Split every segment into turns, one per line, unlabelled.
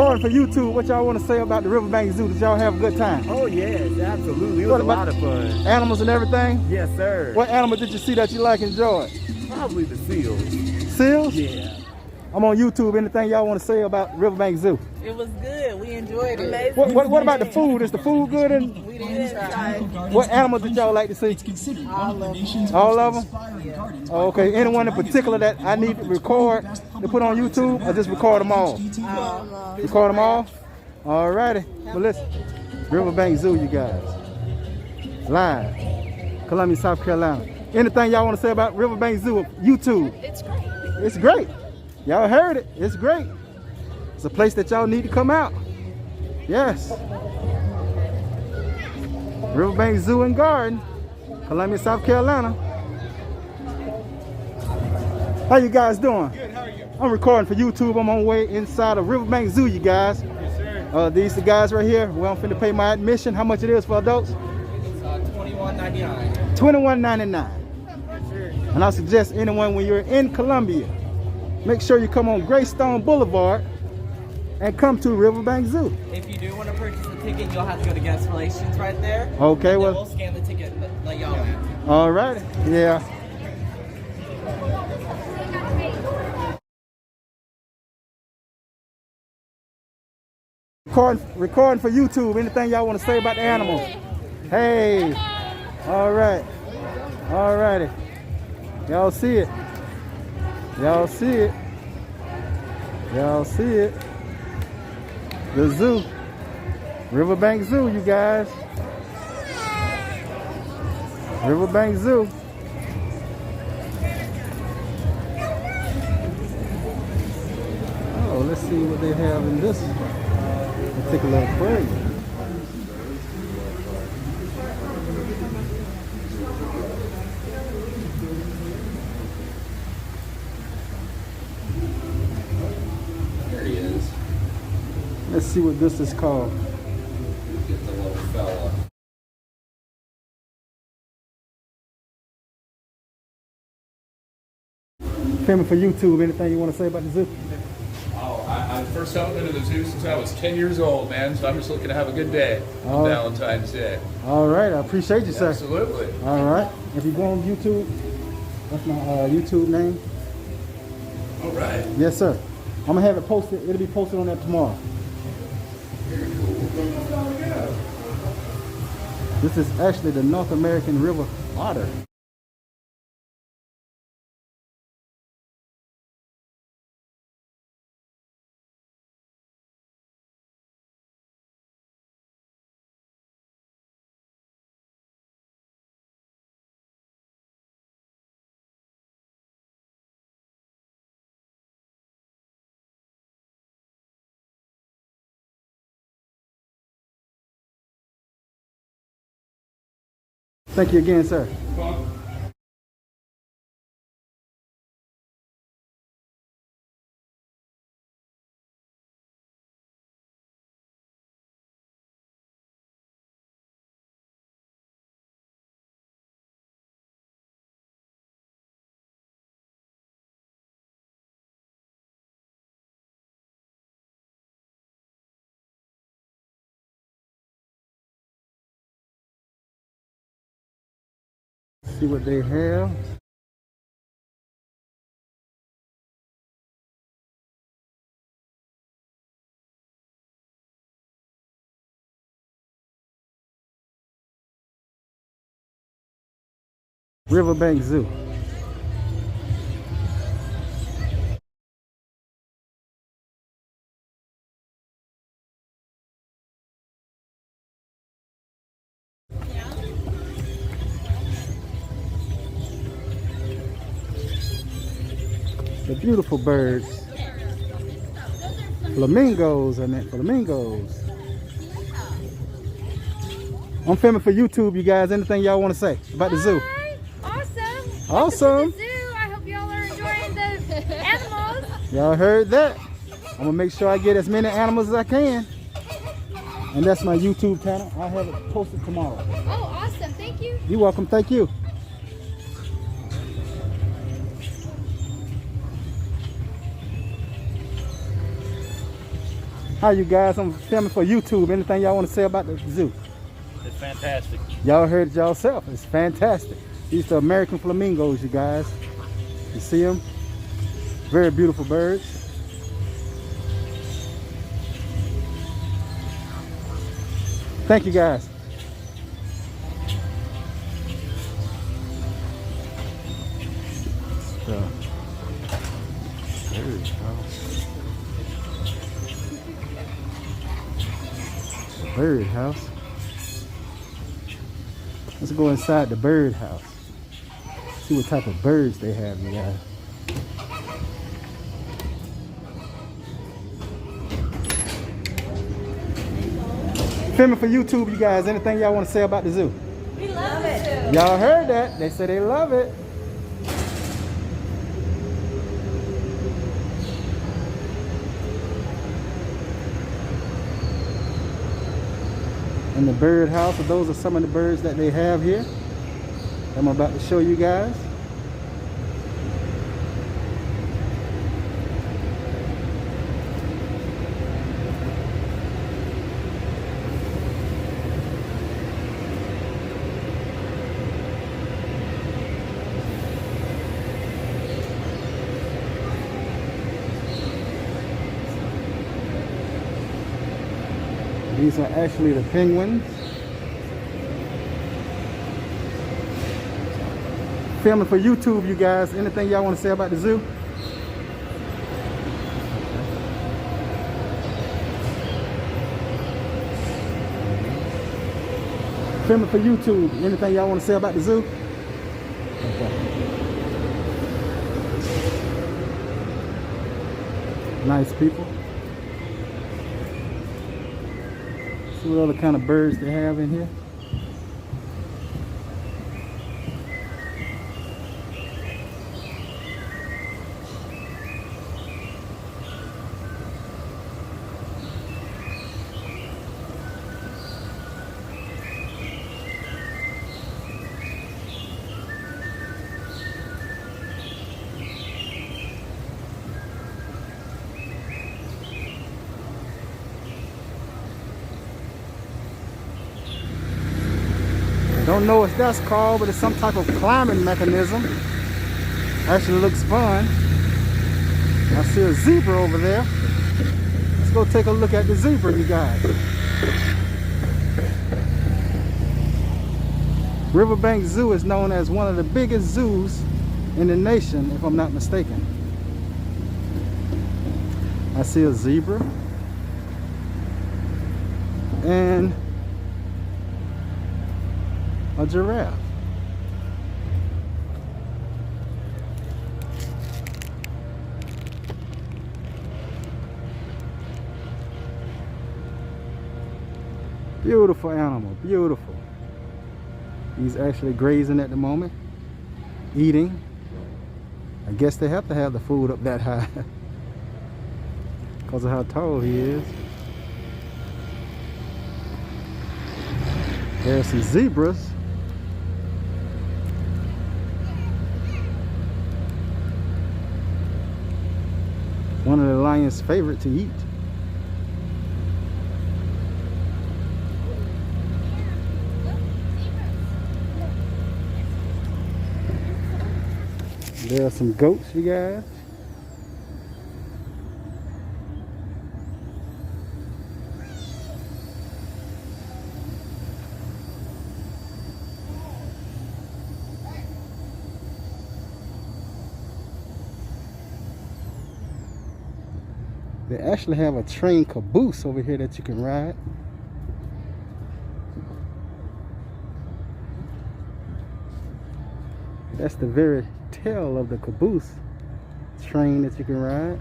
recording for YouTube. What y'all want to say about the Riverbank Zoo? Did y'all have a good time?
Oh yes, absolutely. It was a lot of fun.
Animals and everything?
Yes, sir.
What animal did you see that you like and enjoyed?
Probably the seals.
Seals?
Yeah.
I'm on YouTube. Anything y'all want to say about Riverbank Zoo?
It was good. We enjoyed it.
What about the food? Is the food good? And
We didn't try.
what animals did y'all like to see?
All of them.
All of them? Oh, okay. Anyone in particular that I need to record to put on YouTube, or just record them all? Record them all? All righty. Well, listen. Riverbank Zoo, you guys. Live. Columbia, South Carolina. Anything y'all want to say about Riverbank Zoo? YouTube?
It's great.
It's great. Y'all heard it. It's great. It's a place that y'all need to come out. Yes. Riverbank Zoo and Garden, Columbia, South Carolina. How you guys doing?
Good, how are you?
I'm recording for YouTube. I'm on my way inside of Riverbank Zoo, you guys.
Yes, sir.
These the guys right here. Well, I'm finna pay my admission. How much it is for adults?
It's $21.99.
$21.99.
Yes, sir.
And I suggest anyone when you're in Columbia, make sure you come on Greystone Boulevard and come to Riverbank Zoo.
If you do want to purchase a ticket, you'll have to go to guest relations right there.
Okay,
And then
well,
we'll scan the ticket and let y'all in.
all right. Yeah. Recording for YouTube. Anything y'all want to say about the animals? Hey. All right. All righty. Y'all see it. Y'all see it. Y'all see it. The zoo. Riverbank Zoo, you guys. Riverbank Zoo. Oh, let's see what they have in this particular aquarium.
There he is.
Let's see what this is called.
Get the little fella.
Filming for YouTube. Anything you want to say about the zoo?
Oh, I first haven't been to the zoo since I was 10 years old, man, so I'm just looking to have a good day on Valentine's Day.
All right. I appreciate you, sir.
Absolutely.
All right. If you go on YouTube, that's my YouTube name.
All right.
Yes, sir. I'm gonna have it posted. It'll be posted on that tomorrow. This is actually the North American river otter. Thank you again, sir. See what they have. Riverbank Zoo. The beautiful birds. Flamingos, I meant flamingos. I'm filming for YouTube, you guys. Anything y'all want to say about the zoo?
Awesome.
Awesome.
The zoo. I hope y'all are enjoying the animals.
Y'all heard that? I'm gonna make sure I get as many animals as I can. And that's my YouTube channel. I'll have it posted tomorrow.
Oh, awesome. Thank you.
You're welcome. Thank you. Hi, you guys. I'm filming for YouTube. Anything y'all want to say about the zoo?
It's fantastic.
Y'all heard it yourself. It's fantastic. These are American flamingos, you guys. You see them? Very beautiful birds. Thank you, guys. Bird house. Let's go inside the bird house. See what type of birds they have, you guys. Filming for YouTube, you guys. Anything y'all want to say about the zoo?
We love it.
Y'all heard that? They say they love it. In the bird house, those are some of the birds that they have here. I'm about to show you guys. These are actually the penguins. Filming for YouTube, you guys. Anything y'all want to say about the zoo? Filming for YouTube. Anything y'all want to say about the zoo? Okay. Nice people. See what other kind of birds they have in here. Don't know what that's called, but it's some type of climbing mechanism. Actually looks fun. I see a zebra over there. Let's go take a look at the zebra, you guys. Riverbank Zoo is known as one of the biggest zoos in the nation, if I'm not mistaken. I see a zebra and a giraffe. Beautiful animal, beautiful. He's actually grazing at the moment, eating. I guess they have to have the food up that high because of how tall he is. There's some zebras. One of the lion's favorite to eat. There are some goats, you guys. They actually have a train caboose over here that you can ride. That's the very tail of the caboose train that you can ride.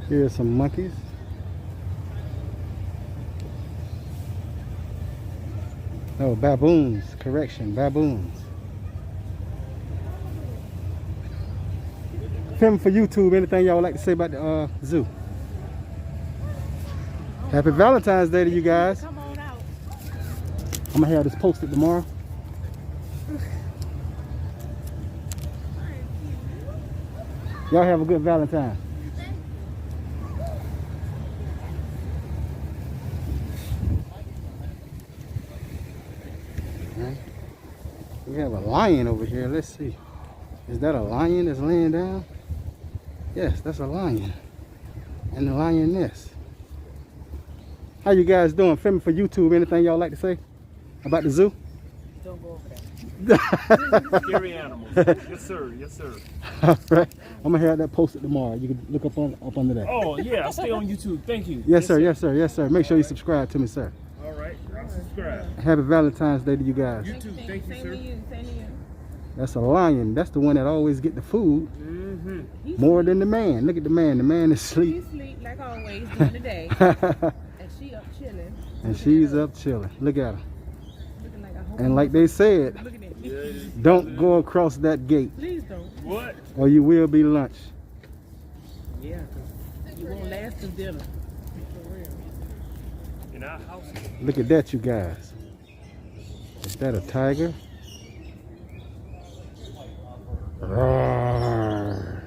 Here are some monkeys. Oh, baboons. Correction, baboons. Filming for YouTube. Anything y'all would like to say about the zoo? Happy Valentine's Day to you guys.
Come on out.
I'm gonna have this posted tomorrow. Y'all have a good Valentine. Right. We have a lion over here. Let's see. Is that a lion that's laying down? Yes, that's a lion. And the lioness. How you guys doing? Filming for YouTube. Anything y'all like to say about the zoo?
Don't go over there.
Scary animals. Yes, sir. Yes, sir.
All right. I'm gonna have that posted tomorrow. You can look up under that.
Oh, yeah. I stay on YouTube. Thank you.
Yes, sir. Yes, sir. Yes, sir. Make sure you subscribe to me, sir.
All right. Subscribe.
Happy Valentine's Day to you guys.
You too. Thank you,
Same
sir.
to you. Same to you.
That's a lion. That's the one that always get the food
Mm-hmm.
more than the man. Look at the man. The man is
He
asleep.
sleep like always during the day. And she up chilling.
And she's up chilling. Look at her.
Looking like a
And like they said,
Looking at me.
don't go across that gate
Please don't.
What?
or you will be lunch.
Yeah. You won't last till dinner. For real.
In our house.
Look at that, you guys. Is that a tiger? Roar.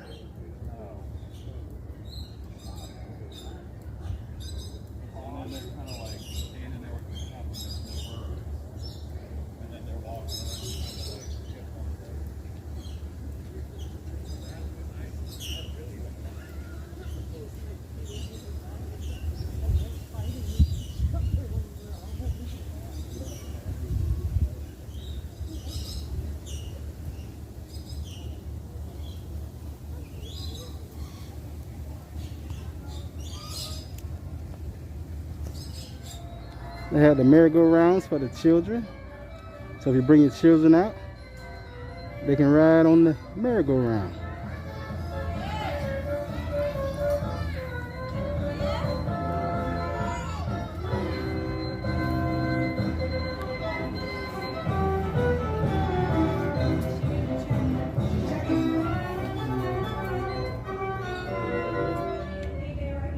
They have the merry-go-rounds for the children. So if you bring your children out, they can ride on the merry-go-round.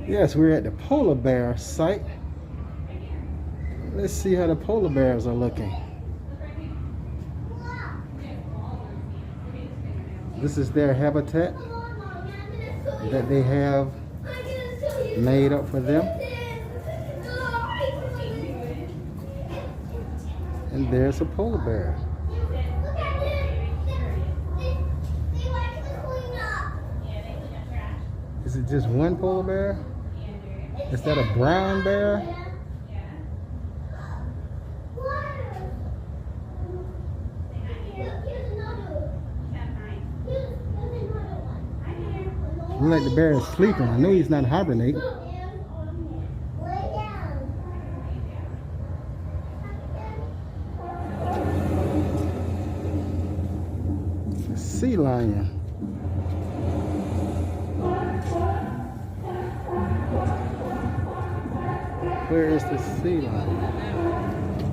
Yes, we're at the polar bear site. Let's see how the polar bears are looking. This is their habitat that they have made up for them. And there's a polar bear. Is it just one polar bear? Is that a brown bear? Look like the bear is sleeping. I know he's not hibernating. A sea lion. Where is the sea lion?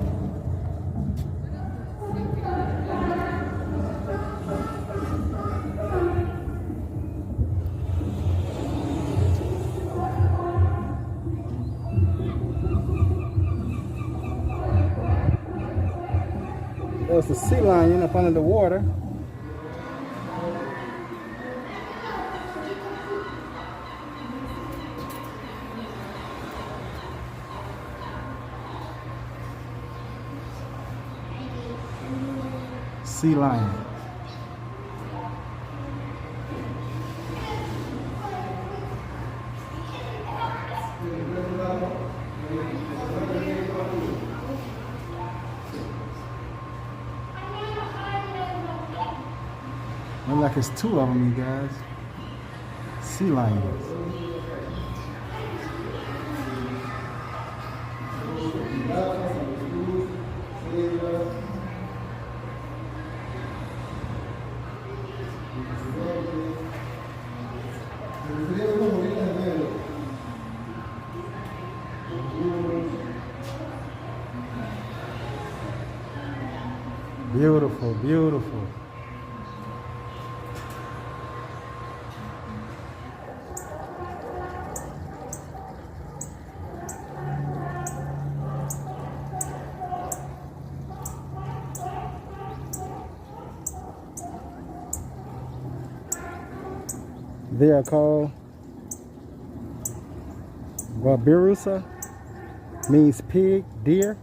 There's the sea lion up under the water. Sea lion. Look like it's two of them, you guys. Sea lions. Beautiful, beautiful. They are called Barbarossa, means pig, deer.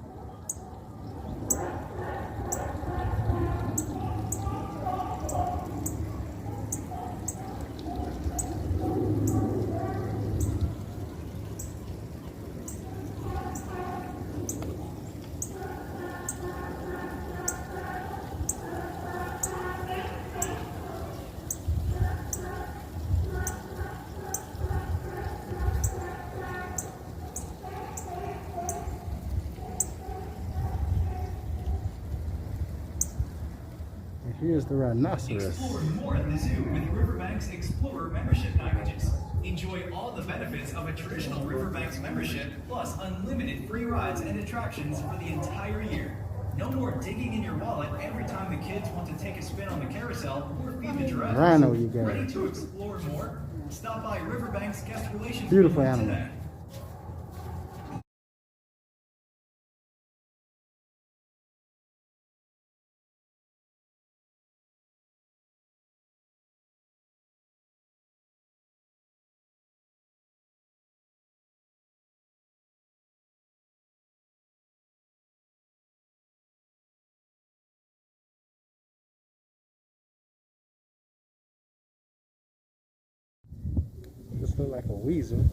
And here's the rhinoceros.
Explore more at the zoo with Riverbank's Explorer membership packages. Enjoy all the benefits of a traditional Riverbank's membership, plus unlimited free rides and attractions for the entire year. No more digging in your wallet every time the kids want to take a spin on the carousel or feed the giraffes.
Rhino, you got.
Ready to explore more? Stop by Riverbank's guest relations
Beautiful
building
animal.
today.
This look like a weasel.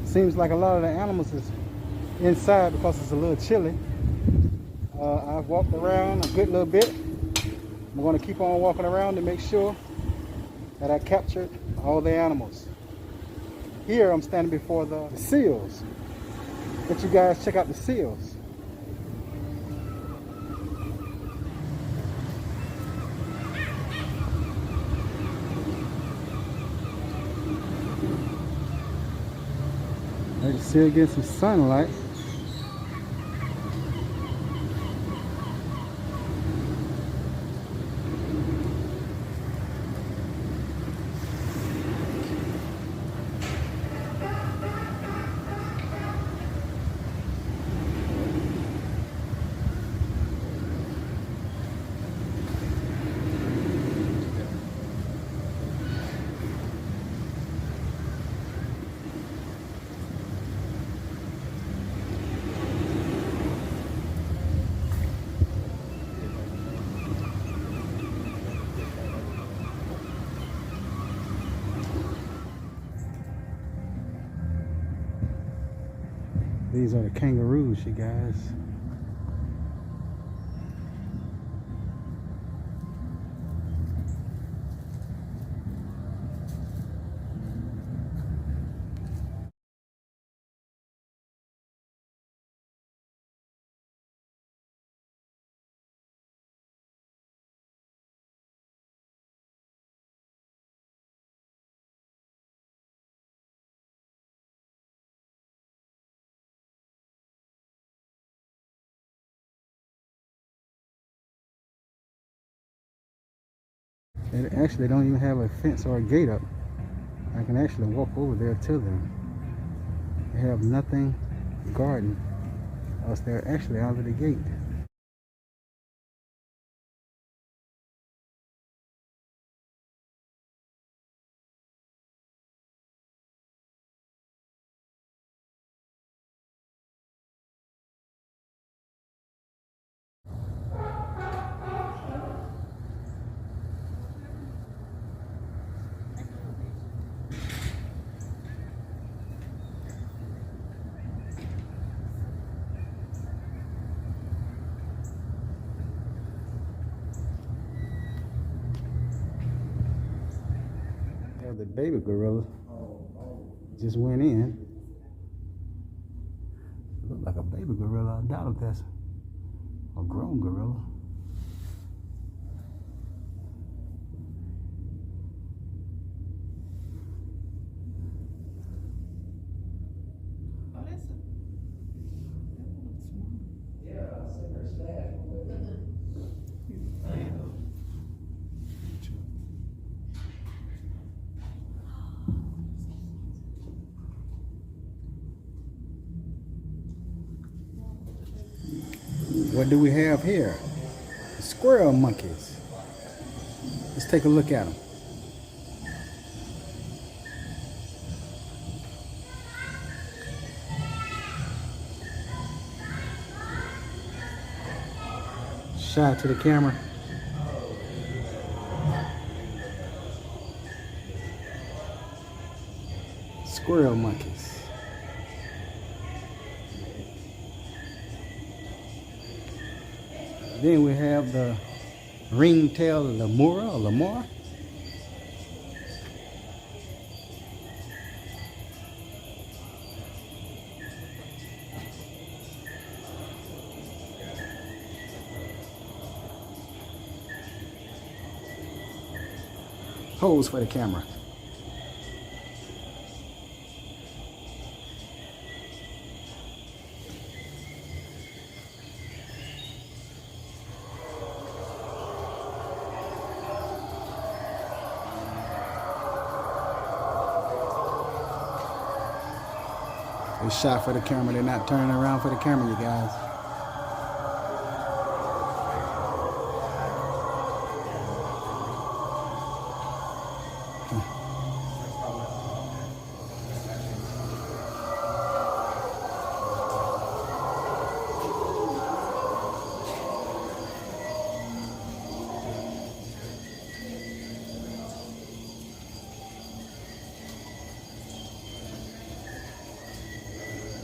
Seems like a lot of the animals is inside because it's a little chilly. I've walked around a good little bit. I'm going to keep on walking around to make sure that I captured all the animals. Here I'm standing before the seals. Let you guys check out the seals. Let the seal get some sunlight. These are the kangaroos, you guys. They actually don't even have a fence or a gate up. I can actually walk over there to them. They have nothing guarding us. They're actually out of the gate. The baby gorilla just went in. Look like a baby gorilla. I doubt if that's a grown gorilla.
Oh, that's a. That looks small.
What do we have here? Squirrel monkeys. Let's take a look at them. Shy to the camera. Squirrel monkeys. Then we have the ring-tailed lemur or lemur. Pose for the camera. They shot for the camera. They're not turning around for the camera, you guys.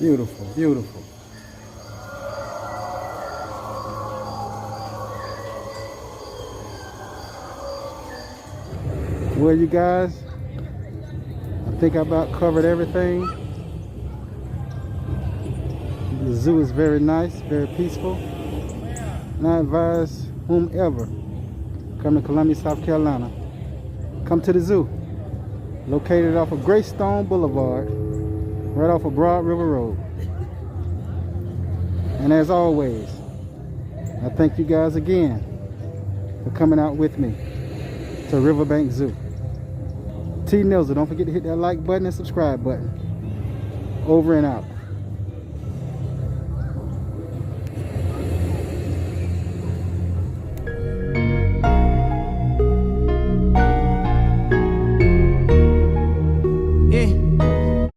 Beautiful, beautiful. Well, you guys, I think I about covered everything. The zoo is very nice, very peaceful. And I advise whomever come to Columbia, South Carolina, come to the zoo, located off of Greystone Boulevard, right off of Broad River Road. And as always, I thank you guys again for coming out with me to Riverbank Zoo. T Nilza, don't forget to hit that like button and subscribe button. Over and out.